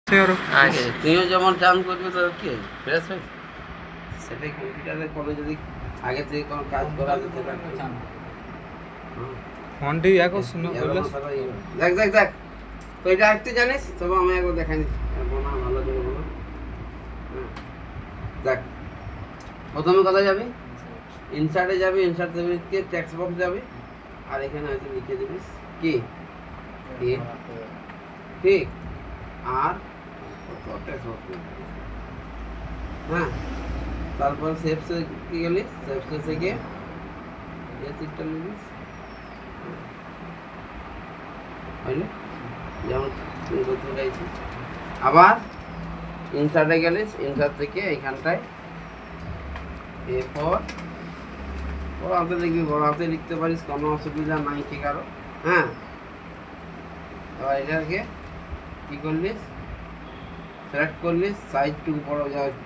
তুইও যেমন চান করবি তোর কি ফ্রেশ হয়ে সেটাই কম্পিউটারে করে যদি আগে থেকে কোনো কাজ করা যেতে ফোনটি এখন শুনো দেখ দেখ দেখ তো এটা আঁকতে জানিস তবে আমি একবার দেখাই দিচ্ছি না ভালো করে বলো দেখ প্রথমে কোথায় যাবি ইনসার্টে যাবি ইনসার্ট থেকে টেক্সট বক্স যাবি আর এখানে হয়তো লিখে দিবিস কি ঠিক আর হ্যাঁ তারপর সেভসে কি গেলি সেভসে থেকে এই তিনটা লিখিস হইলো যেমন তুমি করতে চাইছিস আবার ইনসার্টে গেলিস ইনসার্ট থেকে এইখানটায় এরপর বড় হাতে লিখবি বড় হাতে লিখতে পারিস কোনো অসুবিধা নাই ঠিক আরো হ্যাঁ এবার এটাকে কি করলিস সিলেক্ট করলি সাইজটুকু বড়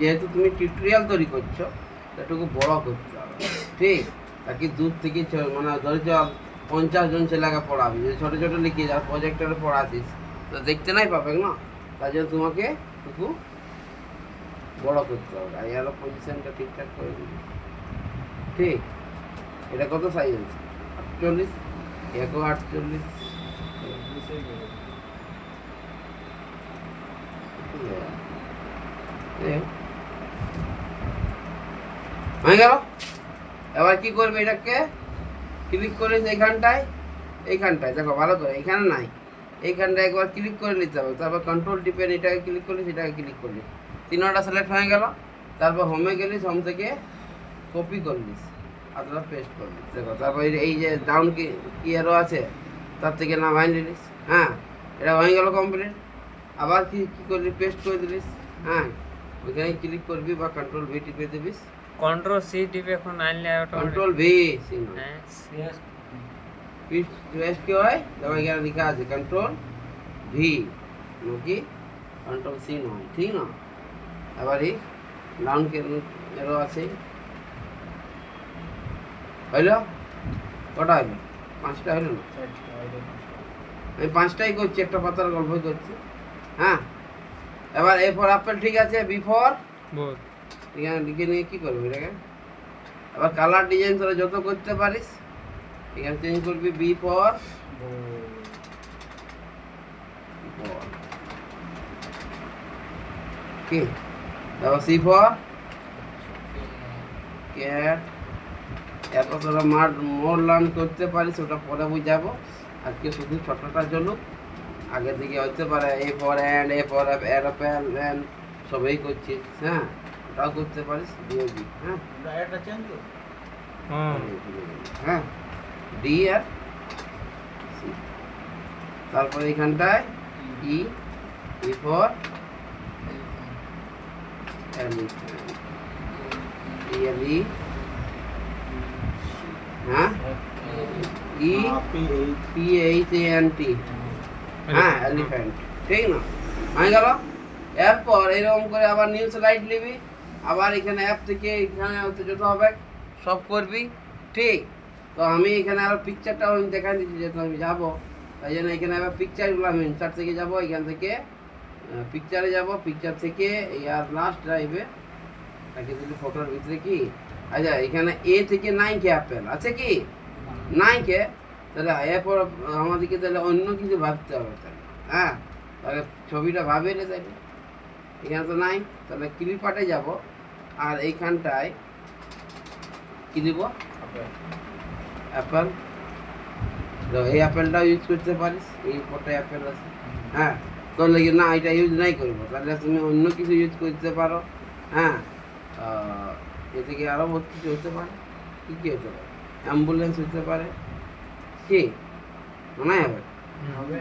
যেহেতু তুমি টিউটোরিয়াল তৈরি করছো সেটুকু বড় করতে হবে ঠিক তাকে দূর থেকে মানে ধরে 50 জন ছেলেকে পড়াবি যে ছোটো ছোটো লিখিয়ে যাও প্রজেক্টরে পড়াতিস তো দেখতে নাই পাবে না তার জন্য তোমাকে একটু বড় করতে হবে আর এর পজিশনটা ঠিকঠাক করে দিবি ঠিক এটা কত সাইজ আছে 48 48 হয়ে গেল এবার কি করবে এটাকে ক্লিক করে এইখানটায় দেখো ভালো করে এখানে নাই এইখানটায় একবার ক্লিক করে নিতে হবে তারপর কন্ট্রোল টিপে এটাকে ক্লিক করলি সেটাকে ক্লিক করলি তিনটা সিলেক্ট হয়ে গেল তারপর হোমে গেলিস হোম থেকে কপি করলিস অথবা পেস্ট করলিস দেখো তারপর এই যে ডাউন কি এরো আছে তার থেকে নামাই নিলিস হ্যাঁ এটা হয়ে গেল কমপ্লিট আবার কি করলি পেস্ট করে দিলিস হ্যাঁ ওইখানে ক্লিক করবি বা কন্ট্রোল ভি টিপে দিবিস কন্ট্রোল সি টিপে এখন আনলে কন্ট্রোল ভি সি হ্যাঁ পেস্ট কি হয় দেখো এখানে লেখা আছে কন্ট্রোল ভি নাকি কন্ট্রোল সি নয় ঠিক না আবার এই ডাউন এরো আছে হইল কটা হইল 5টা হইল না আমি 5টাই করছি একটা পাতার গল্প করছি হ্যাঁ এবার এ ফর আপেল ঠিক আছে বি ফর বল এখানে লিখে নিয়ে কি করবি এটাকে আবার কালার ডিজাইন তোরা যত করতে পারিস এখানে চেঞ্জ করবি বি ফর কি তারপর সি ফর ক্যাট এরপর তোরা মোর লার্ন করতে পারিস ওটা পরে বুঝাবো আজকে শুধু ছোটটার জন্য আগে থেকে হতে পারে A for and A for aeroplane and সবই করছিস হ্যাঁ ওটাও করতে পারিস ডিওবি হ্যাঁ হ্যাঁ ডি আর সি তারপরে এখানটায় ই ই ফর ই হ্যাঁ E P H A N T হ্যাঁ এলিফ্যান্ট ঠিক না হয়ে গেল এরপর এরকম করে আবার নিউ স্লাইড নিবি আবার এখানে অ্যাপ থেকে এখানে যত হবে সব করবি ঠিক তো আমি এখানে আরও পিকচারটাও আমি দেখাই দিচ্ছি যেহেতু আমি যাবো তাই জন্য এখানে আবার পিকচারগুলো আমি ইনসার্ট থেকে যাবো এখান থেকে পিকচারে যাব পিকচার থেকে এই আর লাস্ট ড্রাইভে তাকে দিলি ফটোর ভিতরে কি আচ্ছা এখানে এ থেকে 9 কে অ্যাপেল আছে কি 9 কে তাহলে এরপর আমাদেরকে তাহলে অন্য কিছু ভাবতে হবে তাহলে হ্যাঁ তাহলে ছবিটা ভাবে না তাহলে এখানে তো নাই তাহলে ক্লিপার্টে যাব আর এইখানটায় কি দিব অ্যাপেল এই অ্যাপেলটাও ইউজ করতে পারিস এই ফটো অ্যাপেল আছে হ্যাঁ তোর লাগে না এটা ইউজ নাই করবো তাহলে তুমি অন্য কিছু ইউজ করতে পারো হ্যাঁ এ থেকে আরও বহুত কিছু হতে পারে কী হতে পারে অ্যাম্বুলেন্স হতে পারে কি মনে হবে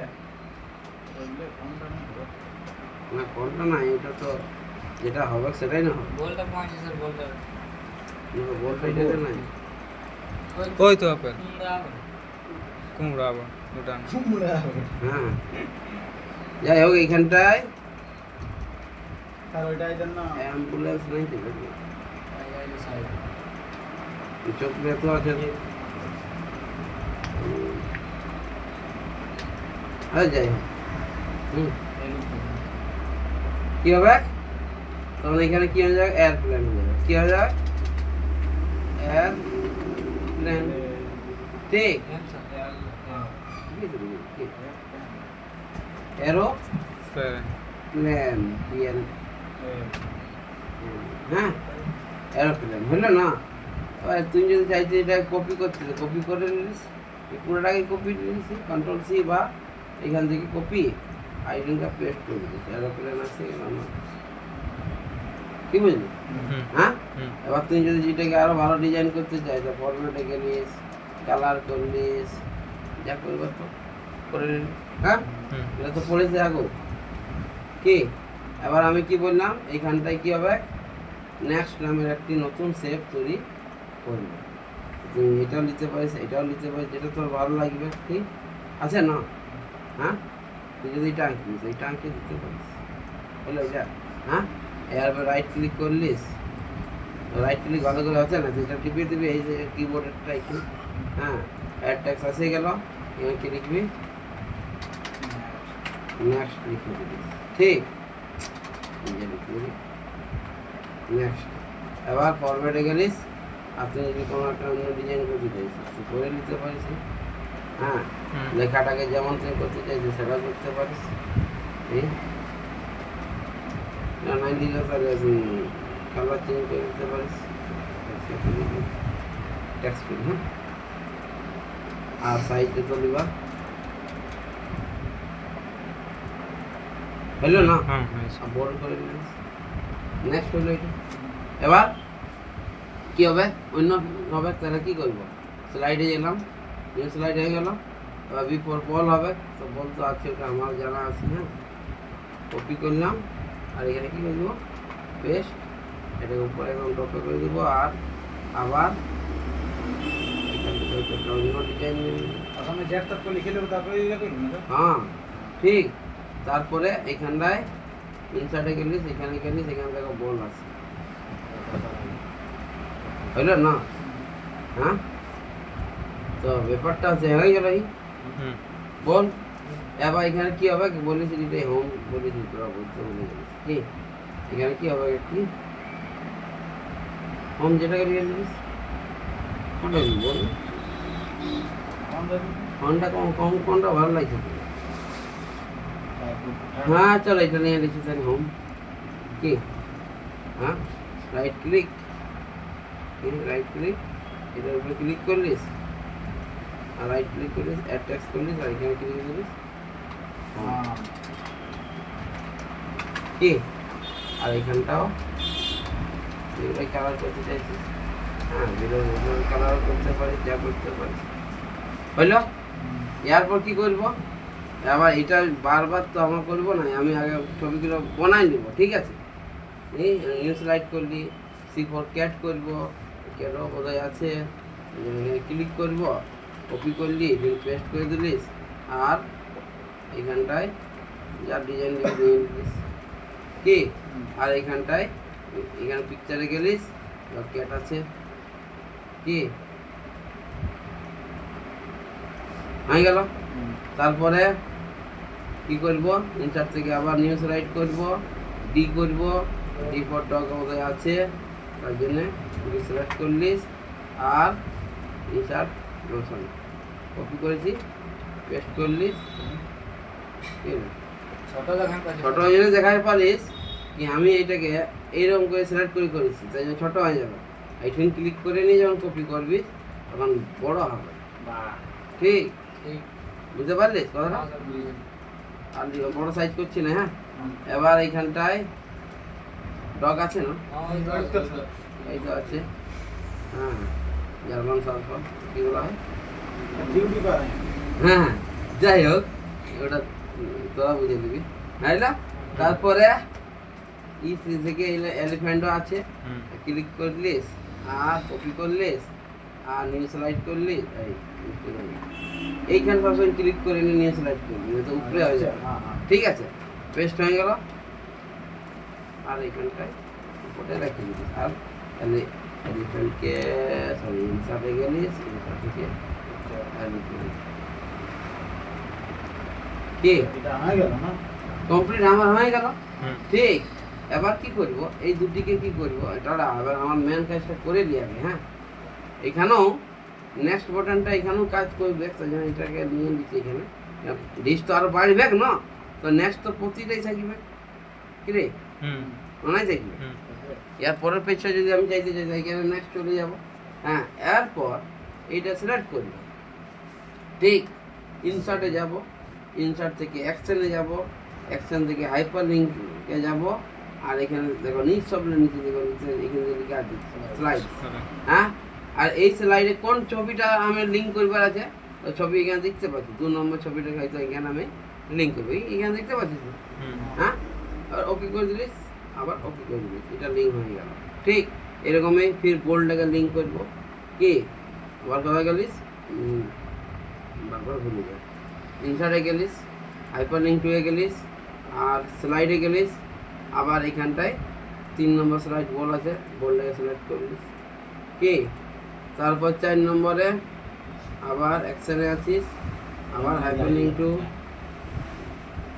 না কোনটা নাই এটা তো যেটা হবে সেটাই না হবে বলটা এটাতে নাই ওই তো আপেল কুমড়া আবার ওটা হ্যাঁ যাই হোক এইখানটায় অ্যাম্বুলেন্স নাই চোখে তো আছে যাই হোক কি হবে তখন এখানে কি হয়ে যাবে এয়ারপ্লেন হয়ে যাবে কি হয়ে যাবে এয়ারপ্লেন ঠিক এরো প্লেন প্লেন হ্যাঁ এরোপ্লেন হলো না এবার তুই যদি চাইছিস এটা কপি করতে কপি করে নিস পুরোটাকে কপি নিস কন্ট্রোল সি বা এখান থেকে কপি আইডিটা পেস্ট করে দিস এরোপ্লেন আছে না কি বুঝলি হ্যাঁ এবার তুই যদি যেটাকে আরো ভালো ডিজাইন করতে চাই তো ফরম্যাটে গেলিস কালার করলিস যা করবো তো করে নিলি হ্যাঁ এটা তো পড়েছে আগো কি এবার আমি কি বললাম এইখানটায় কি হবে নেক্সট নামের একটি নতুন শেপ তৈরি করব তুই এটাও নিতে পারিস এটাও নিতে পারিস যেটা তোর ভালো লাগবে ঠিক আছে না হ্যাঁ তুই যদি এটা আঁকিস এইটা আঁকে দিতে পারিস হলো এটা হ্যাঁ এবার রাইট ক্লিক করলিস রাইট ক্লিক ভালো করে আছে না যেটা টিপে দিবি এই যে কিবোর্ডেরটা একটু হ্যাঁ অ্যাড ট্যাক্স আসে গেল এখানে কি লিখবি নেক্সট লিখে দিবি ঠিক নেক্সট এবার ফরম্যাটে গেলিস আপনি যদি কোনো একটা অন্য ডিজাইন করতে চাইছিস তুই করে নিতে পারিস হ্যাঁ লেখাটাকে যেমন তুই করতে চাইছিস সেটা করতে পারিস ঠিক না 90 কালার চেঞ্জ করে দিতে পারিস টেক্সট হ্যাঁ আর সাইজে তো লিবা হলো না বোল্ড করে দিলিস নেক্সট হলো এটা এবার কি হবে অন্য হবে তাহলে কি করব স্লাইডে গেলাম নিউ স্লাইড হয়ে গেল এবার বিফোর বল হবে তো বল তো আছে ওটা আমার জানা আছে হ্যাঁ কপি করলাম আর এখানে কি করে দেবো পেস্ট এটাকে উপরে একদম ড্রপে করে দেবো আর আবার হ্যাঁ ঠিক তারপরে এখানটায় ইনসার্টে গেলি সেখানে গেলি সেখান থেকে বল আছে হইল না হ্যাঁ তো ব্যাপারটা হচ্ছে হয়ে গেল বল এবার এখানে কি হবে বলিস এটাই হোম বলিস তোরা বলতে বলে গেলিস কি এখানে কি হবে কি হোম যেটাকে লিখে দিলিস কোনটা বল কোনটা ভালো লাগছে হ্যাঁ চলো এটা নিয়ে লিখেছি হোম কি হ্যাঁ রাইট ক্লিক এটার উপরে ক্লিক করলিস আর রাইট ক্লিক করলিস অ্যাড টেক্সট করলিস আর এখানে ক্লিক করলিস কি আর এখানটাও যেগুলো কালার করতে চাইছিস হ্যাঁ যেগুলো কালার করতে পারিস যা করতে পারিস হইল এরপর কি করবো আবার এটা বারবার তো আমরা করবো না আমি আগে ছবিগুলো বানাই নেবো ঠিক আছে এই নিউ স্লাইড করলি C4 ক্যাট করবো কেন বোধহয় আছে ক্লিক করব কপি করলি পেস্ট করে দিলিস আর এখানটায় যা ডিজাইন দিয়ে দিলিস কি আর এখানটায় এখানে পিকচারে গেলিস ক্যাট আছে কি হয়ে গেল তারপরে কি করব ইনসার্ট থেকে আবার নিউ স্লাইড করব ডি করব ডি ফর ডগ বোধহয় আছে তার জন্য সিলেক্ট করলিস আর ইনসার্ট লোশন কপি করেছি পেস্ট করলিস ছোট হয়ে গেলে দেখাতে পারিস কি আমি এটাকে এইরকম করে সিলেক্ট করে করেছি তাই জন্য ছোট হয়ে যাবে এইখানে ক্লিক করে নিয়ে যখন কপি করবি তখন বড় হবে ঠিক বুঝতে পারলিস কথাটা আর বড় সাইজ করছি না হ্যাঁ এবার এইখানটায় ডগ আছে না এই তো আছে হ্যাঁ জার্মান সার্ফার কীগুলো হয় হ্যাঁ যাই হোক ওটা তোরা বুঝে দিবি বুঝলা তারপরে ই থেকে এলিফ্যান্টও আছে ক্লিক করলিস আর কপি করলিস আর নিউ স্লাইড করলিস এইখানে সবসময় ক্লিক করে নিয়ে স্লাইড করলি তো উপরে হয়ে যাবে ঠিক আছে পেস্ট হয়ে গেল আর এইখানটায় উপরে রেখে দিবি আর এলিফ্যান্টকে সরি ইনসার্টে গেলিস ইনসার্ট থেকে কি এটা হয়ে গেল না কমপ্লিট আমার হয়ে গেল। হুম ঠিক, এবার কি করব, এই দুটিকে কি করব, এটা এবার আমার মেন কাজটা করে দিই আমি। হ্যাঁ, এখানেও নেক্সট বাটনটা এখানেও কাজ করবে, তাই জন্য এটাকে নিয়ে নিচ্ছি এখানে। লিস্ট তো আরো বাড়বে না, তো নেক্সট তো প্রতিটাই থাকবে কি রে, হুম মনে থাকবে। হুম এর পরের পেজটা যদি আমি চাইতে চাই এখানে নেক্সট চলে যাব। হ্যাঁ, এরপর এইটা সিলেক্ট করব। ঠিক, ইনসার্টে যাব, ইনসার্ট থেকে অ্যাকশনে যাব, অ্যাকশন থেকে হাইপার লিঙ্কে যাব, আর এখানে দেখো নিচ শব্দের নিচে দেখো নিচে এখানে লিখে আছে স্লাইড। হ্যাঁ, আর এই স্লাইডে কোন ছবিটা আমি লিঙ্ক করবার আছে, ওই ছবি এখানে দেখতে পাচ্ছি। 2 নম্বর ছবিটা হয়তো এখানে আমি লিঙ্ক করবো, এখানে দেখতে পাচ্ছিস না? হুম হ্যাঁ, আর ওকে করে দিলিস, আবার ওকে করে দিলিস, এটা লিঙ্ক হয়ে গেল। ঠিক এরকমই ফির গোল্ডটাকে লিঙ্ক করবো। কি আবার কোথায় গেলিস, বারবার ভুলে যায়। ইনসার্টে গেলিস, হাইপার লিঙ্ক টুয়ে গেলিস, আর স্লাইডে গেলিস, আবার এখানটায় 3 নম্বর স্লাইড বল আছে, বলটাকে সিলেক্ট করলিস। কি তারপর 4 নম্বরে আবার অ্যাকশনে আছিস, আবার হাইপার লিঙ্ক টু।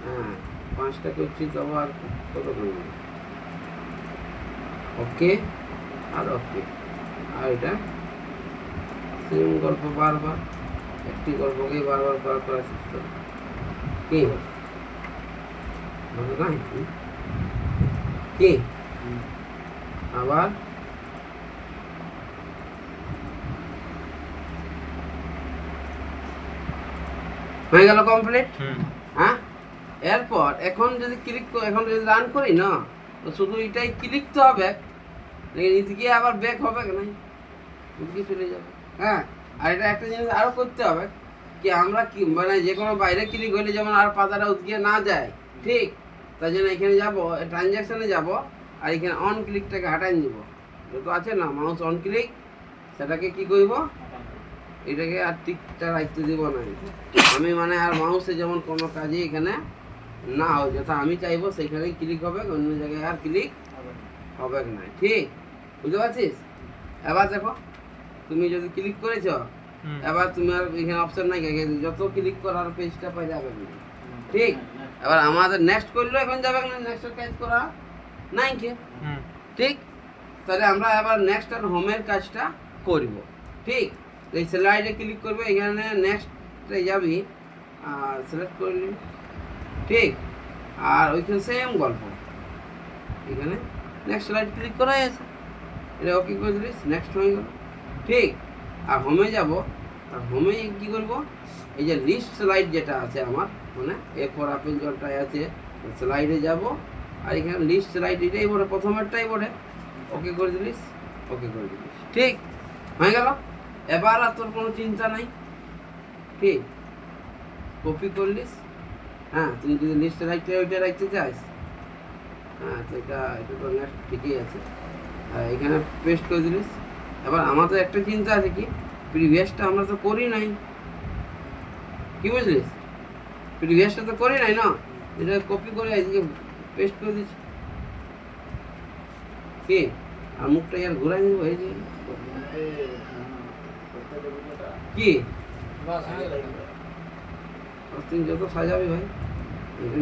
হ্যাঁ, 5টা করছি তো আবার কত করবো, ওকে আর ওকে। আর এটা সেম গল্প বারবার, একটি গল্পকেই বারবার করার চেষ্টা। কি ভালো নাই? কি আবার হয়ে গেল কমপ্লিট। হুম হ্যাঁ, এরপর এখন যদি এখন যদি রান করি না, তো শুধু এটাই ক্লিক তো হবে, এদিকে আবার ব্যাক হবে নাই, এদিকে চলে যাবে। হ্যাঁ, আর এটা একটা জিনিস আরো করতে হবে, কি আমরা কি মানে যে কোনো বাইরে ক্লিক হলে যেমন আর পাতাটা উদিকে না যায়। ঠিক, তাই জন্য এখানে যাবো, ট্রানজ্যাকশনে যাব, আর এখানে অন ক্লিকটাকে হাটাই নিব, যত আছে না মাউস অন ক্লিক, সেটাকে কি করব, এটাকে আর টিকটা রাখতে দিব না আমি, মানে আর মাউসে যেমন কোনো কাজে এখানে না হয়, যথা আমি চাইবো সেইখানে ক্লিক হবে, অন্য জায়গায় আর ক্লিক হবে না। ঠিক, বুঝতে পারছিস? এবার দেখো, তুমি যদি ক্লিক করেছ, হুম এবার তুমি আর এখানে অপশন নাই, যত ক্লিক করার পেজটা পাই যাবে না। ঠিক, এবার আমাদের নেক্সট করলেও এখন যাবে না, নেক্সট কাজ করা নাই কি। হুম ঠিক, তাহলে আমরা এবার নেক্সট আর হোমের কাজটা করব। ঠিক, এই স্লাইডে ক্লিক করবে, এখানে নেক্সটে যাবি, আর সিলেক্ট করলি। ঠিক, আর ওইখানে সেম গল্প, এখানে নেক্সট স্লাইড ক্লিক করা আছে, এটা ওকে করে দিলিস, নেক্সট হয়ে গেল। ঠিক, আর হোমে যাব, আর হোমে কী করব, এই যে লিস্ট স্লাইড যেটা আছে আমার, মানে এরপর আপেল জলটাই আছে, স্লাইডে যাব, আর এখানে লিস্ট স্লাইড এটাই বলে, প্রথমেরটাই বলে, ওকে করে দিলিস, ওকে করে দিলিস। ঠিক হয়ে গেল। এবার আর তোর কোনো চিন্তা নাই। ঠিক, কপি করলিস। হ্যাঁ, তুই যদি লিস্ট রাখতে ওইটা রাখতে চাস, হ্যাঁ, তো এটা তো নেক্সট ঠিকই আছে, এখানে পেস্ট করে দিলিস। এবার আমাদের একটা চিন্তা আছে, কি প্রিভিয়াসটা আমরা তো করি নাই, কি বুঝলিস, প্রিভিয়াসটা তো করি নাই না, এটা কপি করে এদিকে পেস্ট করে দিচ্ছি। কি আর মুখটা ইয়ার ঘুরাই নিব, এই যে কি তুই যত সাজাবি ভাই,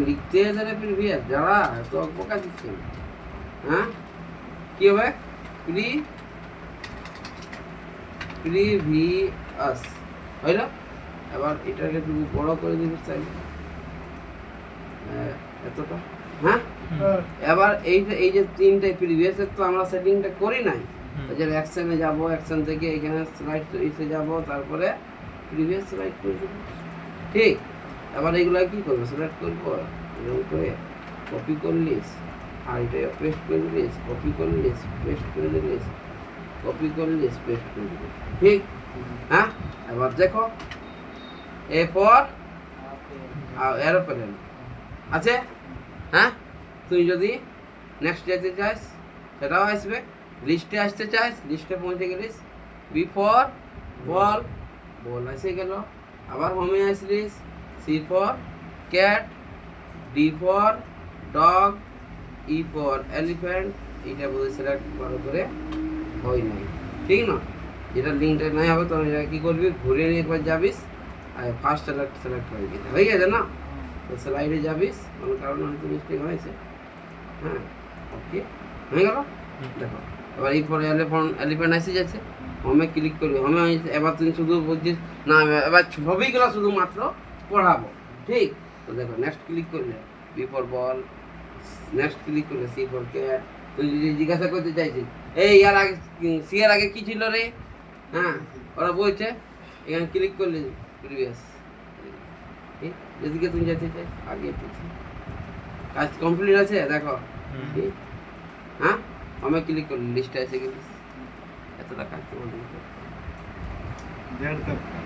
লিখতে যারা প্রিভিয়াস যারা তো বোকা দিচ্ছে। হ্যাঁ, কি হবে, প্রিভিয়াস হইল। এবার এটাকে একটু বড় করে দিবি চাই এতটা। হ্যাঁ, এবার এই যে 3টে প্রিভিয়াসের তো আমরা সেটিংটা করি নাই, এই যে অ্যাকশনে যাব, অ্যাকশন থেকে এখানে স্লাইড এসে যাব, তারপরে প্রিভিয়াস স্লাইড করে দেব। ঠিক, এবার এইগুলো কি করবো, সিলেক্ট করবো, এরকম করে কপি করলিস, আর এটা পেস্ট করে দিলিস, কপি করলিস, পেস্ট করে দিলিস, কপি করলিস, পেস্ট করে দিলিস। ঠিক, হ্যাঁ, এবার দেখো, এরপর এরোপ্লেন আছে। হ্যাঁ, তুই যদি নেক্সট যেতে চাস সেটাও আসবে, লিস্টে আসতে চাস, লিস্টে পৌঁছে গেলিস, বিফোর বল, বল এসে গেল, আবার হোমে আসলিস, C for cat, D for dog, E for elephant, এইটা বোধ সিলেক্ট ভালো করে হয় নাই। ঠিক না, যেটা লিঙ্কটা নাই হবে তখন এটা কী করবি, ঘুরে নিয়ে একবার যাবিস, আর ফার্স্ট সিলেক্ট হয়ে গেছে না। তো স্লাইডে যাবিস, কোনো কারণে হয়তো মিস্টেক হয়েছে। হ্যাঁ, ওকে হয়ে গেল। দেখো এবার এই পরে এলিফ্যান্ট এসে যাচ্ছে, হোমে ক্লিক করবি। হোমে এবার তুমি শুধু বলছিস না এবার ছবিগুলো শুধুমাত্র পড়াবো, ঠিক? তো দেখো নেক্সট ক্লিক করলে B for ball, next click করলে সি ফর ক্যাট। তুই যদি জিজ্ঞাসা করতে চাইছিস এই ইয়ার আগে সি এর আগে কি ছিল রে, হ্যাঁ ওরা বলছে এখানে ক্লিক করলে প্রিভিয়াস, ঠিক? যেদিকে তুমি যেতে চাই আগে পিছিয়ে। কাজ কমপ্লিট আছে দেখো, ঠিক? হ্যাঁ আমি ক্লিক করলি লিস্টে এসে গেলিস, এতটা কাজ তোমাদের।